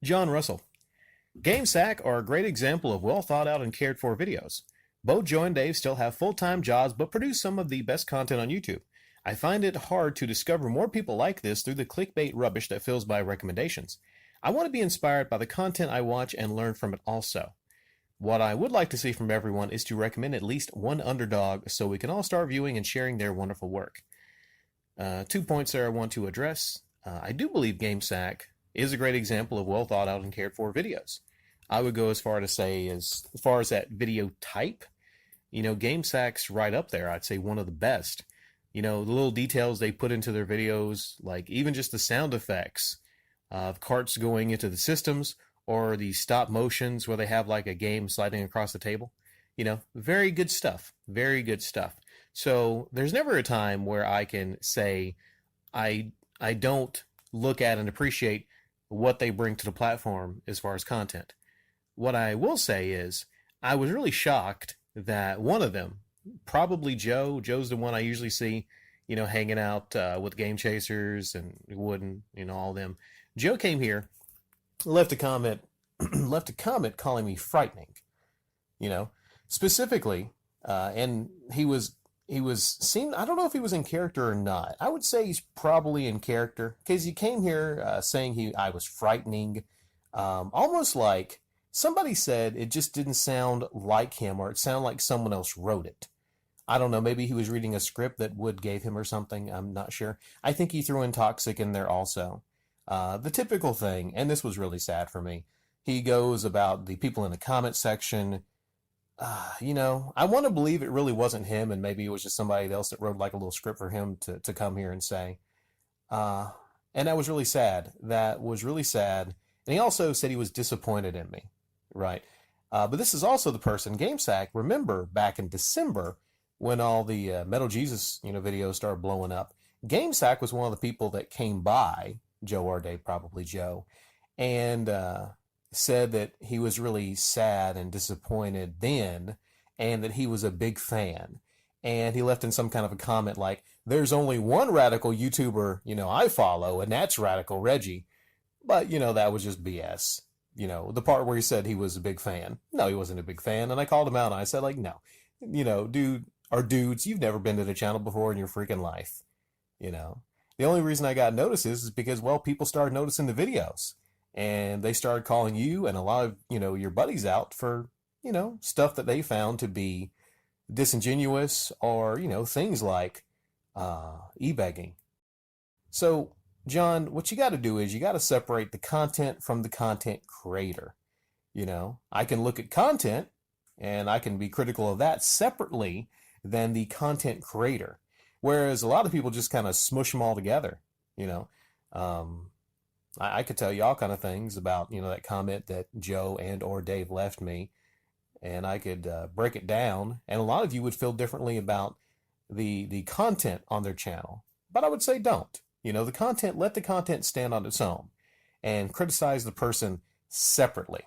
John Russell. GameSack are a great example of well thought out and cared for videos. Both Joe and Dave still have full-time jobs but produce some of the best content on YouTube. I find it hard to discover more people like this through the clickbait rubbish that fills my recommendations. I want to be inspired by the content I watch and learn from it also. What I would like to see from everyone is to recommend at least one underdog so we can all start viewing and sharing their wonderful work. 2 points there I want to address. I do believe GameSack is a great example of well thought out and cared for videos. I would go as far to say as far as that video type, GameSack's right up there. I'd say one of the best. The little details they put into their videos, like even just the sound effects of carts going into the systems or the stop motions where they have like a game sliding across the table. Very good stuff. Very good stuff. So there's never a time where I can say I don't look at and appreciate what they bring to the platform as far as content. What I will say is I was really shocked that one of them, probably Joe's the one I usually see, hanging out with Game Chasers and Wooden, all them. Joe came here, left a comment calling me frightening, specifically, and he was seen. I don't know if he was in character or not. I would say he's probably in character because he came here saying I was frightening, almost like somebody said it just didn't sound like him, or it sounded like someone else wrote it. I don't know. Maybe he was reading a script that Wood gave him or something. I'm not sure. I think he threw in toxic in there also. The typical thing, and this was really sad for me. He goes about the people in the comment section. I want to believe it really wasn't him, and maybe it was just somebody else that wrote like a little script for him to come here and say. And that was really sad. That was really sad. And he also said he was disappointed in me, right? But this is also the person, GameSack, remember back in December when all the Metal Jesus, videos started blowing up. GameSack was one of the people that came by, Joe or Dave, probably Joe, and said that he was really sad and disappointed then, and that he was a big fan. And he left in some kind of a comment like, there's only one radical YouTuber, I follow, and that's Radical Reggie. But, that was just BS. The part where he said he was a big fan. No, he wasn't a big fan. And I called him out and I said, like, no, dude, or dudes, you've never been to the channel before in your freaking life. The only reason I got notices is because, well, people started noticing the videos. And they started calling you and a lot of, your buddies out for, stuff that they found to be disingenuous or, things like e-begging. So, John, what you got to do is you got to separate the content from the content creator. I can look at content and I can be critical of that separately than the content creator. Whereas a lot of people just kind of smush them all together, I could tell you all kind of things about, that comment that Joe and or Dave left me, and I could break it down, and a lot of you would feel differently about the content on their channel. But I would say don't. Let the content stand on its own, and criticize the person separately.